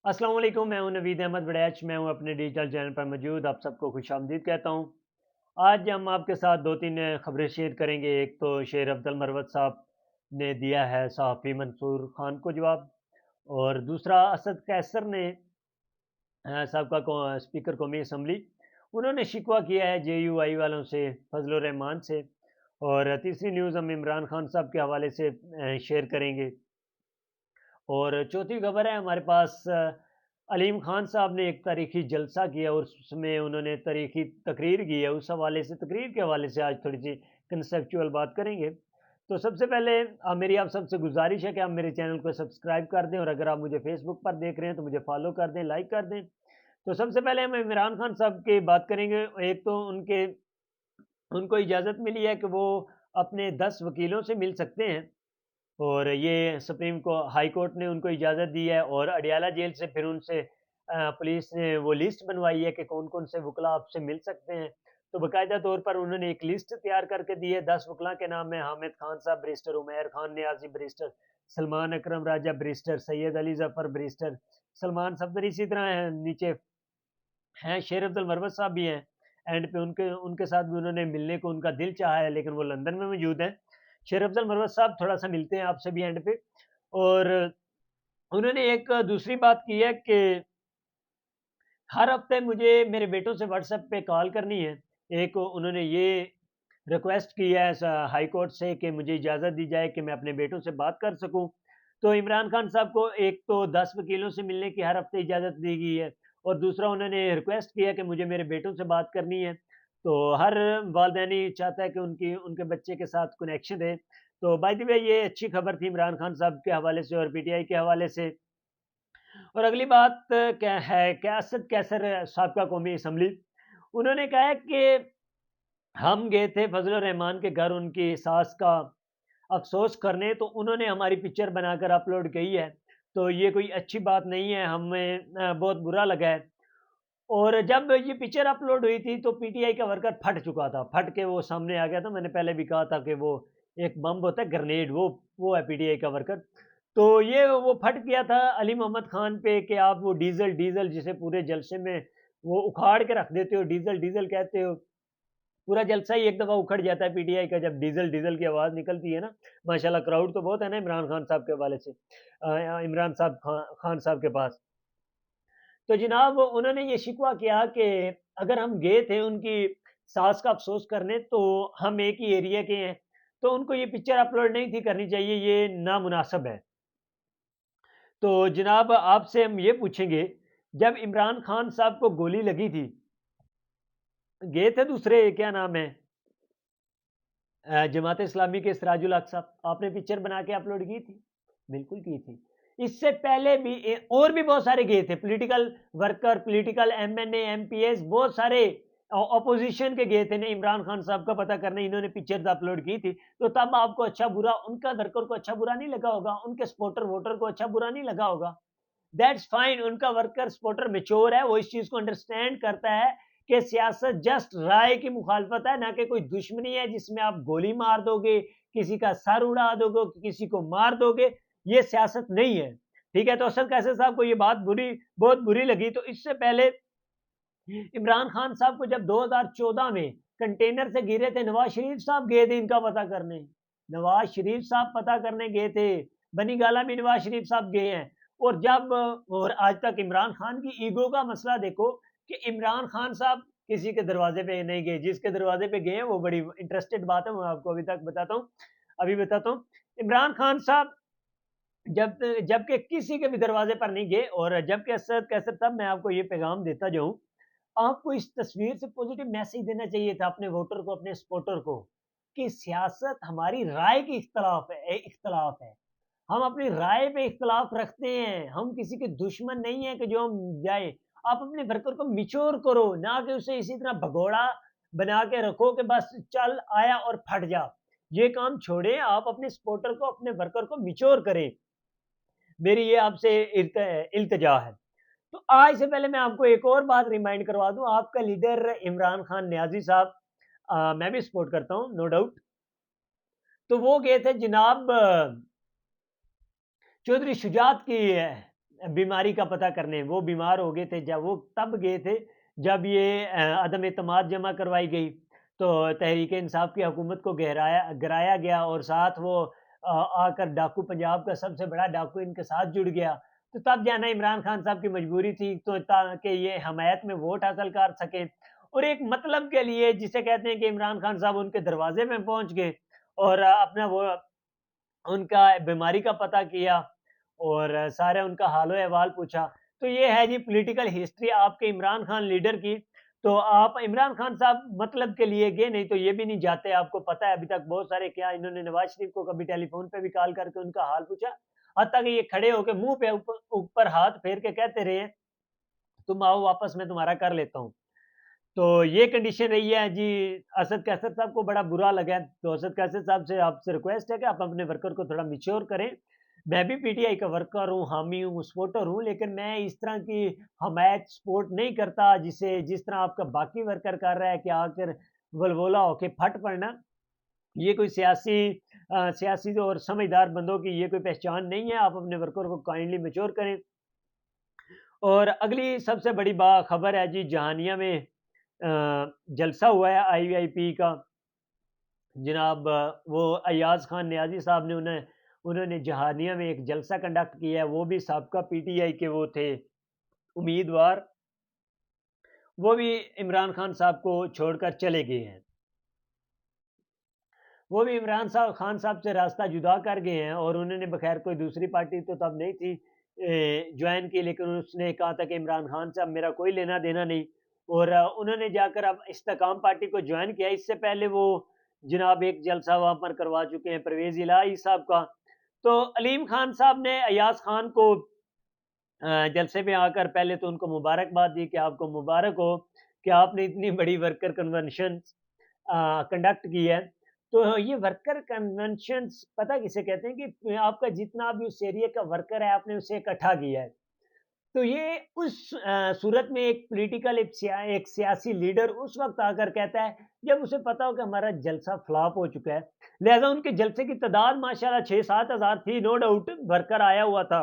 अस्सलाम वालेकुम, मैं हूं नवीद अहमद बड़ैच। मैं हूं अपने डिजिटल चैनल पर मौजूद। आप सबको खुशामदीद कहता हूं। आज हम आपके साथ दो तीन खबरें शेयर करेंगे। एक तो शेर अब्दुल मरवत साहब ने दिया है सहाफ़ी मंसूर खान को जवाब, और दूसरा असद कैसर ने साबका स्पीकर कौमी असम्बली, उन्होंने शिकवा किया है JUI वालों से, फजलुर रहमान से। और तीसरी न्यूज़ हम इमरान खान साहब के हवाले से शेयर करेंगे। और चौथी खबर है हमारे पास, अलीम खान साहब ने एक तारीखी जलसा किया और उसमें उन्होंने तारीखी तकरीर की है। उस हवाले से, तकरीर के हवाले से आज थोड़ी सी कंसेप्चुअल बात करेंगे। तो सबसे पहले मेरी आप सबसे गुजारिश है कि आप मेरे चैनल को सब्सक्राइब कर दें, और अगर आप मुझे फेसबुक पर देख रहे हैं तो मुझे फॉलो कर दें, लाइक कर दें। तो सबसे पहले हम इमरान खान साहब की बात करेंगे। एक तो उनको इजाज़त मिली है कि वो अपने 10 वकीलों से मिल सकते हैं, और ये सुप्रीम को हाई कोर्ट ने उनको इजाज़त दी है। और अडियाला जेल से फिर उनसे पुलिस ने वो लिस्ट बनवाई है कि कौन-कौन से वकील आपसे मिल सकते हैं। तो बाकायदा तौर पर उन्होंने एक लिस्ट तैयार करके दी है। 10 वकीलों के नाम है: हामिद खान साहब बैरिस्टर, उमैर खान नियाज़ी बैरिस्टर, सलमान अकरम राजा बैरिस्टर, सैयद अली ज़फ़र बैरिस्टर, सलमान सफदर। इसी तरह है, नीचे हैं शेर अब्दुल मरवत साहब भी हैं। एंड पे उनके उनके साथ भी उन्होंने मिलने को उनका दिल चाहा है, लेकिन वो लंदन में मौजूद हैं। शेर अब्दुल मरवत साहब थोड़ा-सा मिलते हैं आपसे भी एंड पे। और उन्होंने एक दूसरी बात की है कि हर हफ्ते मुझे मेरे बेटों से व्हाट्सएप पे कॉल करनी है। एक उन्होंने ये रिक्वेस्ट की है हाई कोर्ट से कि मुझे इजाज़त दी जाए कि मैं अपने बेटों से बात कर सकूं। तो इमरान खान साहब को एक तो 10 वकीलों से मिलने की हर हफ्ते इजाज़त दी गई है, और दूसरा उन्होंने रिक्वेस्ट किया कि मुझे मेरे बेटों से बात करनी है। तो हर वालदैन चाहता है कि उनकी उनके बच्चे के साथ कनेक्शन है। तो बाय द वे, ये अच्छी खबर थी इमरान खान साहब के हवाले से और PTI के हवाले से। और अगली बात क्या है कि असद कैसर साबका कौमी असम्बली, उन्होंने कहा है कि हम गए थे फजल रहमान के घर उनकी सास का अफसोस करने, तो उन्होंने हमारी पिक्चर बनाकर अपलोड की है। तो ये कोई अच्छी बात नहीं है, हमें बहुत बुरा लगा है। और जब ये पिक्चर अपलोड हुई थी तो PTI का वर्कर फट चुका था, फट के वो सामने आ गया था। मैंने पहले भी कहा था कि वो एक बम होता है, ग्रेनेड, वो है PTI का वर्कर। तो ये वो फट गया था अली मोहम्मद खान पे कि आप वो डीजल डीजल जिसे पूरे जलसे में वो उखाड़ के रख देते हो, डीजल डीजल कहते हो। पूरा जलसा ही एक दफा उखड़ जाता है PTI का जब डीजल डीजल की आवाज निकलती है ना। माशाल्लाह क्राउड तो बहुत है ना इमरान खान साहब के हवाले से, इमरान साहब खान साहब के पास। तो जनाब उन्होंने ये शिकवा किया कि अगर हम गए थे उनकी सास का अफसोस करने, तो हम एक ही एरिया के हैं, तो उनको ये पिक्चर अपलोड नहीं थी करनी चाहिए, ये नामुनासिब है। तो जनाब आपसे हम ये पूछेंगे, जब इमरान खान साहब को गोली लगी थी, गए थे दूसरे, क्या नाम है, जमात इस्लामी के सिराजुल हक साहब, आपने पिक्चर बना के अपलोड की थी? बिल्कुल की थी। इससे पहले भी और भी बहुत सारे गए थे, political worker, political MNA MPs, बहुत सारे ऑपोजिशन के गए थे ना इमरान खान साहब का पता करने, इन्होंने पिक्चर्स अपलोड की थी। तो तब आपको अच्छा बुरा, उनका वर्कर को अच्छा बुरा नहीं लगा होगा, उनके सपोर्टर वोटर को अच्छा बुरा नहीं लगा होगा। दैट्स फाइन, उनका वर्कर सपोर्टर मेच्योर है, वो इस चीज को अंडरस्टैंड करता है कि सियासत जस्ट राय की मुखालफत है, ना कि कोई दुश्मनी है जिसमें आप गोली मार दोगे, किसी का सर उड़ा दोगे, किसी को मार दोगे। ये सियासत नहीं है। ठीक है, तो असद कैसर साहब को ये बात बहुत बुरी लगी। तो इससे पहले इमरान खान साहब को जब 2014 में कंटेनर से गिरे थे, नवाज शरीफ साहब गए थे इनका पता करने। नवाज शरीफ साहब पता करने गए थे, बनी गाला में नवाज शरीफ साहब गए हैं। और जब, और आज तक इमरान खान की ईगो का मसला देखो कि इमरान खान साहब किसी के दरवाजे पे नहीं गए, जिसके दरवाजे पे गए हैं वो बड़ी इंटरेस्टेड बात है, मैं आपको अभी तक बताता हूँ, अभी बताता हूँ। इमरान खान साहब जब जबकि किसी के भी दरवाजे पर नहीं गए, और जबकि असद कैसर साहब, मैं आपको ये पैगाम देता जाऊं, आपको इस तस्वीर से पॉजिटिव मैसेज देना चाहिए था अपने वोटर को, अपने सपोर्टर को, कि सियासत हमारी राय की इख्तलाफ है। हम अपनी राय पे इख्तलाफ रखते हैं, हम किसी के दुश्मन नहीं है कि जो हम जाए। आप अपने वर्कर को मिच्योर करो, ना कि उसे इसी तरह भगोड़ा बना के रखो कि बस चल आया और फट जा। ये काम छोड़े, आप अपने सपोर्टर को, अपने वर्कर को मिच्योर करें। मेरी ये आपसे इल्तिजा है। तो आज से पहले मैं आपको एक और बात रिमाइंड करवा दूं, आपका लीडर इमरान खान नियाजी साहब, मैं भी सपोर्ट करता हूं, नो डाउट। तो वो गए थे जनाब चौधरी शुजात की बीमारी का पता करने। वो बीमार हो गए थे, जब वो तब गए थे जब ये अदम एतमाद जमा करवाई गई, तो तहरीक इंसाफ की हुकूमत को गिराया गया और साथ वो आकर डाकू, पंजाब का सबसे बड़ा डाकू इनके साथ जुड़ गया। तो तब जाना इमरान खान साहब की मजबूरी थी, तो ताकि ये हमायत में वोट हासिल कर सकें और एक मतलब के लिए, जिसे कहते हैं कि इमरान खान साहब उनके दरवाजे में पहुंच गए और अपना वो उनका बीमारी का पता किया और सारा उनका हाल-ओ-अहवाल पूछा। तो ये है जी पॉलिटिकल हिस्ट्री आपके इमरान खान लीडर की। तो आप इमरान खान साहब मतलब के लिए गए, नहीं तो ये भी नहीं जाते। आपको पता है अभी तक बहुत सारे क्या इन्होंने नवाज़ शरीफ को कभी टेलीफ़ोन पे भी कॉल करके उनका हाल पूछा। हत्ता कि ये खड़े होके मुँह पे ऊपर ऊपर हाथ फेर के कहते रहे, "तुम आओ वापस, मैं तुम्हारा कर लेता हूँ।" तो ये कंडीशन रही है जी। असद कैसर साहब को बड़ा बुरा लगा है, तो असद कैसर साहब से आपसे रिक्वेस्ट है कि आप अपने वर्कर को थोड़ा मैच्योर करें। मैं भी पीटीआई का वर्कर हूँ, हामी हूँ, सपोर्टर हूँ, लेकिन मैं इस तरह की हमायत सपोर्ट नहीं करता जिसे जिस तरह आपका बाकी वर्कर कर रहा है कि आकर वलवोला होके फट पड़ना। ये कोई सियासी और समझदार बंदों की ये कोई पहचान नहीं है। आप अपने वर्कर को काइंडली मैच्योर करें। और अगली सबसे बड़ी खबर है जी, जहानिया में जलसा हुआ है आईवीआईपी का। जनाब वो अयाज खान नियाजी साहब ने उन्होंने जहानिया में एक जलसा कंडक्ट किया है। वो भी साबका पीटीआई के वो थे उम्मीदवार, वो भी इमरान खान साहब को छोड़कर चले गए हैं। वो भी इमरान साहब खान साहब से रास्ता जुदा कर गए हैं और उन्होंने बखैर कोई दूसरी पार्टी तो तब नहीं थी ज्वाइन की, लेकिन उसने कहा था कि इमरान खान साहब मेरा कोई लेना देना नहीं। और उन्होंने जाकर अब इस्तेकाम पार्टी को ज्वाइन किया। इससे पहले वो जनाब एक जलसा वहाँ पर करवा चुके हैं परवेज़ इलाही साहब का। तो अलीम खान साहब ने अयाज खान को जलसे में आकर पहले तो उनको मुबारकबाद दी कि आपको मुबारक हो कि आपने इतनी बड़ी वर्कर कन्वेंशन कंडक्ट की है। तो ये वर्कर कन्वेंशंस पता किसे कहते हैं कि आपका जितना भी उस एरिया का वर्कर है, आपने उसे इकट्ठा किया है। तो ये उस सूरत में एक पॉलिटिकल एक सियासी लीडर उस वक़्त आकर कहता है, जब उसे पता हो कि हमारा जलसा फ्लॉप हो चुका है। लिहाज़ा उनके जलसे की तादाद माशाल्लाह 6-7 हज़ार थी, नो डाउट वर्कर आया हुआ था।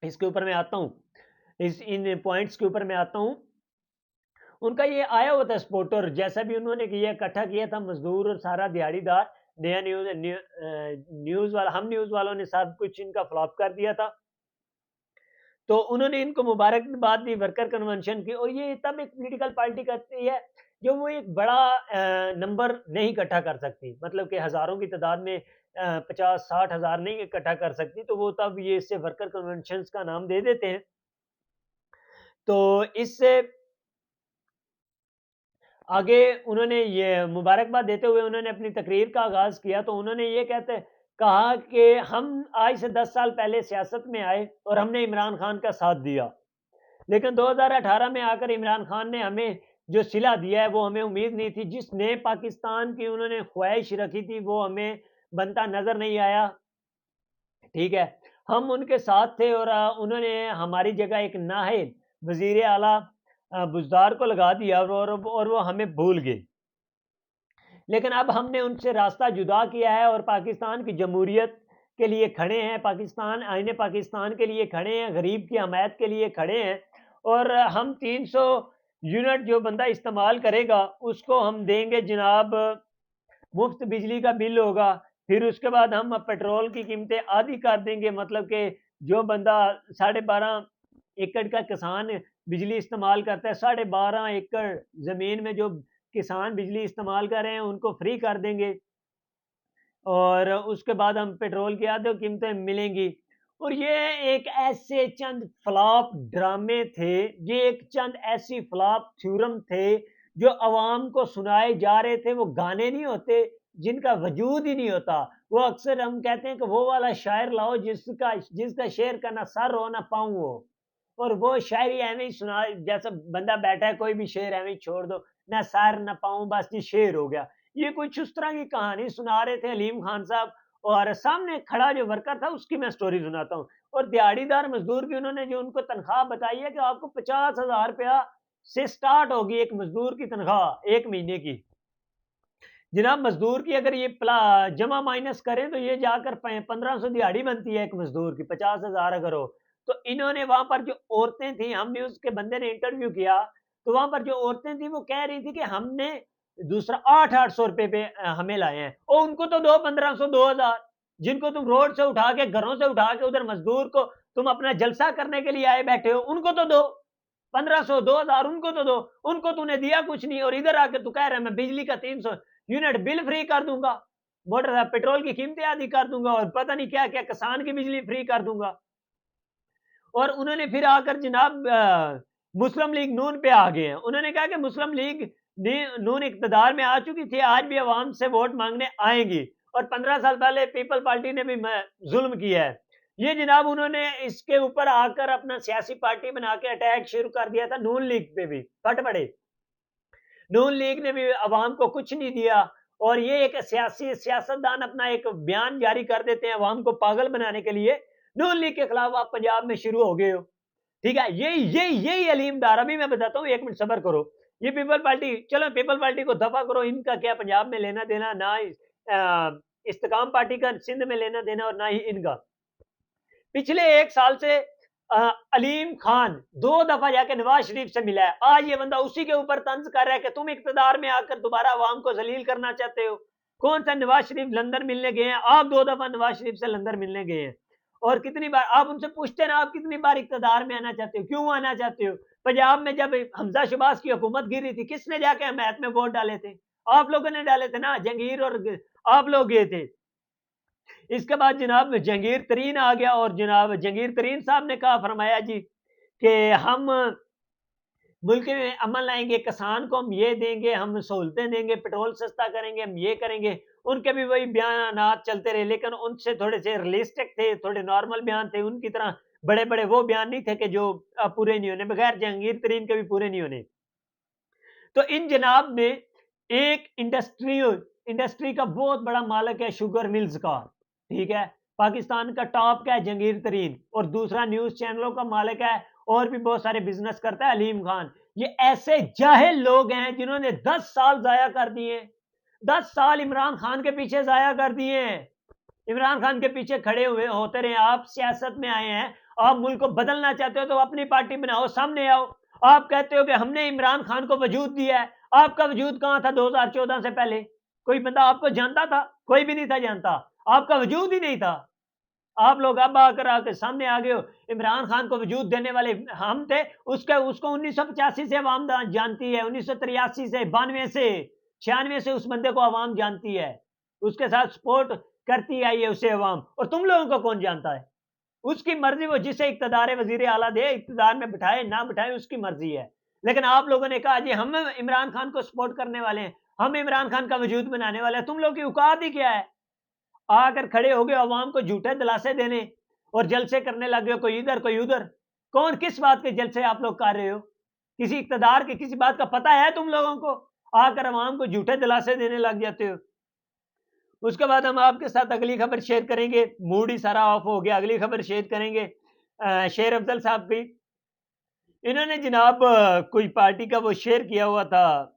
इसके ऊपर मैं आता हूँ, इस इन पॉइंट्स के ऊपर मैं आता हूँ। उनका ये आया हुआ था सपोर्टर, जैसा भी उन्होंने किया इकट्ठा किया था मज़दूर और सारा दिहाड़ीदार। नया न्यूज़ वाला हम न्यूज़ वालों ने सब कुछ इनका फ्लॉप कर दिया था। तो उन्होंने इनको मुबारकबाद दी वर्कर कन्वेंशन की। और ये तब एक पॉलिटिकल पार्टी करती है जो वो एक बड़ा नंबर नहीं इकट्ठा कर सकती, मतलब कि हज़ारों की तादाद में 50-60 हज़ार नहीं इकट्ठा कर सकती, तो वो तब ये इससे वर्कर कन्वेंशंस का नाम दे देते हैं। तो इससे आगे उन्होंने ये मुबारकबाद देते हुए उन्होंने अपनी तकरीर का आगाज़ किया। तो उन्होंने ये कहा कि हम आज से 10 साल पहले सियासत में आए और हमने इमरान खान का साथ दिया। लेकिन 2018 में आकर इमरान खान ने हमें जो सिला दिया है वो हमें उम्मीद नहीं थी। जिस नए पाकिस्तान की उन्होंने ख्वाहिश रखी थी वो हमें बनता नज़र नहीं आया। ठीक है, हम उनके साथ थे और उन्होंने हमारी जगह एक नाहिल वज़ीर आला बुज़दार को लगा दिया और वो हमें भूल गए। लेकिन अब हमने उनसे रास्ता जुदा किया है और पाकिस्तान की जमहूरियत के लिए खड़े हैं, पाकिस्तान आईने पाकिस्तान के लिए खड़े हैं, गरीब की हमायत के लिए खड़े हैं। और हम 300 यूनिट जो बंदा इस्तेमाल करेगा उसको हम देंगे जनाब, मुफ्त बिजली का बिल होगा। फिर उसके बाद हम पेट्रोल की कीमतें आधी कर देंगे, मतलब कि जो बंदा 12.5 एकड़ का किसान बिजली इस्तेमाल करता है, 12.5 एकड़ ज़मीन में जो किसान बिजली इस्तेमाल कर रहे हैं उनको फ्री कर देंगे। और उसके बाद हम पेट्रोल की आधी कीमतें मिलेंगी। और ये एक ऐसे चंद फ्लॉप ड्रामे थे, ये एक चंद ऐसी फ्लॉप थ्योरम थे जो अवाम को सुनाए जा रहे थे। वो गाने नहीं होते जिनका वजूद ही नहीं होता। वो अक्सर हम कहते हैं कि वो वाला शायर लाओ जिसका जिसका शेर का ना सर हो ना पाँव हो। और वो शायरी ऐਵੇਂ ही सुना, जैसा बंदा बैठा है कोई भी शेर ऐਵੇਂ ही छोड़ दो, ना सर ना पाँव, बस ये शेर हो गया। ये कुछ उस तरह की कहानी सुना रहे थे अलीम खान साहब। और सामने खड़ा जो वर्कर था उसकी मैं स्टोरी सुनाता हूँ। और दिहाड़ीदार मजदूर की उन्होंने जो उनको तनख्वाह बताई है कि आपको 50,000 रुपया से स्टार्ट होगी एक मजदूर की तनख्वाह एक महीने की। जनाब मजदूर की अगर ये जमा माइनस करें तो ये जाकर 1500 दिहाड़ी बनती है एक मजदूर की, 50,000 अगर हो तो इन्होंने वहां पर जो औरतें थी, हम न्यूज के बंदे ने इंटरव्यू किया, तो वहां पर जो औरतें थी वो कह रही थी कि हमने दूसरा 800-800 रुपए पे हमें लाए हैं, और उनको तो दो 1500-2000, जिनको तुम रोड से उठा के, घरों से उठा के उधर मजदूर को तुम अपना जलसा करने के लिए आए बैठे हो, उनको तो दो 1500-2000, उनको तो दो, उनको तूने दिया कुछ नहीं, और इधर आके तू कह रहा है मैं बिजली का 300 यूनिट बिल फ्री कर दूंगा, मोटर पेट्रोल की कीमतें आदि कर दूंगा, और पता नहीं क्या क्या किसान की बिजली फ्री कर दूंगा। और उन्होंने फिर आकर जनाब मुस्लिम लीग नून पे आ गए हैं। उन्होंने कहा कि मुस्लिम लीग नून इक़्तिदार में आ चुकी थी, आज भी अवाम से वोट मांगने आएंगी, और 15 साल पहले पीपल पार्टी ने भी जुल्म किया है। ये जनाब उन्होंने इसके ऊपर आकर अपना सियासी पार्टी बना के अटैक शुरू कर दिया था नून लीग पे भी, फट पड़े। नून लीग ने भी अवाम को कुछ नहीं दिया, और ये एक सियासी सियासतदान अपना एक बयान जारी कर देते हैं अवाम को पागल बनाने के लिए। नून लीग के खिलाफ आप पंजाब में शुरू हो गए हो, ठीक है। यही अलीम डार, अभी मैं बताता हूँ, 1 मिनट सब्र करो। ये पीपल पार्टी, चलो पीपल पार्टी को दफा करो, इनका क्या पंजाब में लेना देना, ना इस्तेकाम पार्टी का सिंध में लेना देना, और ना ही इनका। पिछले 1 साल से अलीम खान 2 दफा जाके नवाज शरीफ से मिला है, आज ये बंदा उसी के ऊपर तंज कर रहा है कि तुम इक्तदार में आकर दोबारा अवाम को जलील करना चाहते हो। कौन सा नवाज शरीफ लंदन मिलने गए हैं? आप 2 दफा नवाज शरीफ से लंदन मिलने गए हैं, और कितनी बार आप उनसे पूछते ना, आप कितनी बार इक्तदार में आना चाहते हो, क्यों आना चाहते हो? पंजाब में जब हमजा शबाज की हुकूमत गिरी थी, किसने जाके हमायत में वोट डाले थे? आप लोगों ने डाले थे ना, जंगीर और आप लोग गए थे। इसके बाद जनाब जहांगीर तरीन आ गया, और जनाब जहांगीर तरीन साहब ने कहा, फरमाया जी कि हम मुल्क में अमन लाएंगे, किसान को हम ये देंगे, हम सहूलतें देंगे, पेट्रोल सस्ता करेंगे, हम ये करेंगे। उनके भी वही बयानात चलते रहे, लेकिन उनसे थोड़े से रियलिस्टिक थे, थोड़े नॉर्मल बयान थे, उनकी तरह बड़े बड़े वो बयान नहीं थे कि जो पूरे नहीं होने, बगैर जहांगीर तरीन के भी पूरे नहीं होने। तो इन जनाब ने एक इंडस्ट्री का बहुत बड़ा मालिक है, शुगर मिल्स का, ठीक है, पाकिस्तान का टॉप का है जहांगीर तरीन, और दूसरा न्यूज चैनलों का मालिक है, और भी बहुत सारे बिजनेस करता है अलीम खान। ये ऐसे जाहिल लोग हैं जिन्होंने 10 साल जाया कर दिए, 10 साल इमरान खान के पीछे जाया कर दिए, इमरान खान के पीछे खड़े हुए होते रहे। आप सियासत में आए हैं, आप मुल्क को बदलना चाहते हो तो अपनी पार्टी बनाओ, सामने आओ। आप कहते हो कि हमने इमरान खान को वजूद दिया है, आपका वजूद कहां था 2014 से पहले? कोई बंदा आपको जानता था? कोई भी नहीं था जानता, आपका वजूद ही नहीं था। आप लोग अब आकर सामने आ गए हो। इमरान खान को वजूद देने वाले हम थे, उसको 1985 से अवाम जानती है, 1983 से, 92 से, 96 से उस बंदे को अवाम जानती है, उसके साथ सपोर्ट करती आई है उसे अवाम, और तुम लोगों को कौन जानता है? उसकी मर्जी, वो जिसे इक्तदार वजीर आला दे, इक्तदार में बिठाए ना बिठाए, उसकी मर्जी है। लेकिन आप लोगों ने कहा जी हम इमरान खान को सपोर्ट करने वाले हैं, हम इमरान खान का वजूद बनाने वाले हैं। तुम लोग की औकात ही क्या है? आकर खड़े हो गए अवाम को झूठे दिलासे देने, और जलसे करने लग गए, कोई इधर कोई उधर। कौन किस बात के जलसे आप लोग कर रहे हो? किसी इक्तदार के किसी बात का पता है तुम लोगों को? आकर अवाम को झूठे दिलासे देने लग जाते हो। उसके बाद हम आपके साथ अगली खबर शेयर करेंगे, मूड ही सारा ऑफ हो गया। अगली खबर शेयर करेंगे शेर अफजल साहब की। इन्होंने जनाब कोई पार्टी का वो शेयर किया हुआ था,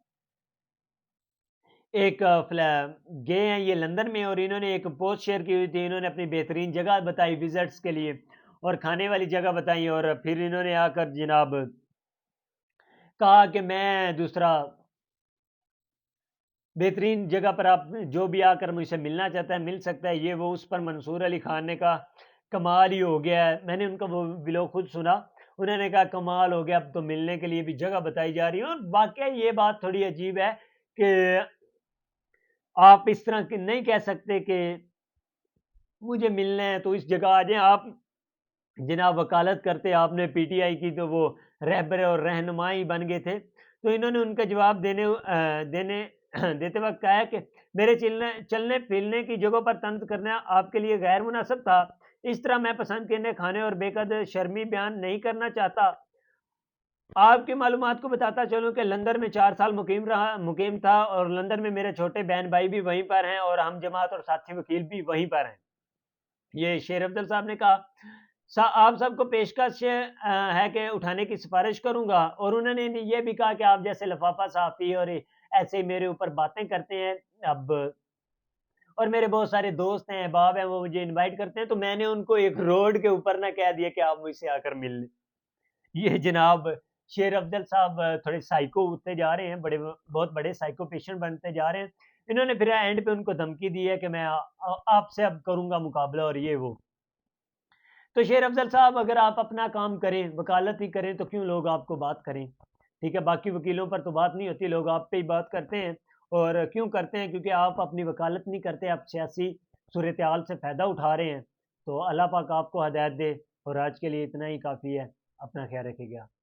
एक गए हैं ये लंदन में, और इन्होंने एक पोस्ट शेयर की हुई थी। इन्होंने अपनी बेहतरीन जगह बताई विजिट्स के लिए, और खाने वाली जगह बताई, और फिर इन्होंने आकर जनाब कहा कि मैं दूसरा बेहतरीन जगह पर आप जो भी आकर मुझसे मिलना चाहता है मिल सकता है। ये वो उस पर मंसूर अली खान ने कहा कमाल ही हो गया है। मैंने उनका वो व्लॉग खुद सुना, उन्होंने कहा कमाल हो गया, अब तो मिलने के लिए भी जगह बताई जा रही है। और वाकई ये बात थोड़ी अजीब है कि आप इस तरह की नहीं कह सकते कि मुझे मिलना है तो इस जगह आ जाएं। आप जनाब वकालत करते आपने पीटीआई की, तो वो रहबर और रहनुमाई बन गए थे। तो इन्होंने उनका जवाब देने देते वक्त कहा है कि मेरे चलने फिरने की जगहों पर तंज करना आपके लिए गैर मुनासिब था। इस तरह मैं पसंद करने खाने और बेकद शर्मी बयान नहीं करना चाहता। आपकी मालूमात को बताता चलूं कि लंदन में 4 साल मुकीम था, और लंदन में मेरे छोटे बहन भाई भी वहीं पर हैं, और हम जमात और साथी वकील भी वहीं पर हैं। ये शेर अफजल साहब ने कहा। आप सबको पेशकश है कि उठाने की सिफारिश करूंगा, और उन्होंने ये भी कहा कि आप जैसे लफाफा साफी और ऐसे मेरे ऊपर बातें करते हैं। अब और मेरे बहुत सारे दोस्त हैं, अहबाब हैं, वो मुझे इनवाइट करते हैं, तो मैंने उनको एक रोड के ऊपर ना कह दिया कि आप मुझसे आकर मिल लें। ये जनाब शेर अफ़ज़ल साहब थोड़े साइको होते जा रहे हैं, बहुत बड़े साइको पेशेंट बनते जा रहे हैं। इन्होंने फिर एंड पे उनको धमकी दी है कि मैं आपसे अब करूँगा मुकाबला और ये वो। तो शेर अफ़ज़ल साहब अगर आप अपना काम करें, वकालत ही करें तो क्यों लोग आपको बात करें? ठीक है, बाकी वकीलों पर तो बात नहीं होती, लोग आप पे ही बात करते हैं और क्यों करते हैं? क्योंकि आप अपनी वकालत नहीं करते, आप सियासी सूरत-ए-हाल से फ़ायदा उठा रहे हैं। तो अल्लाह पाक आपको हिदायत दे और आज के लिए इतना ही काफ़ी है। अपना ख़्याल रखिएगा।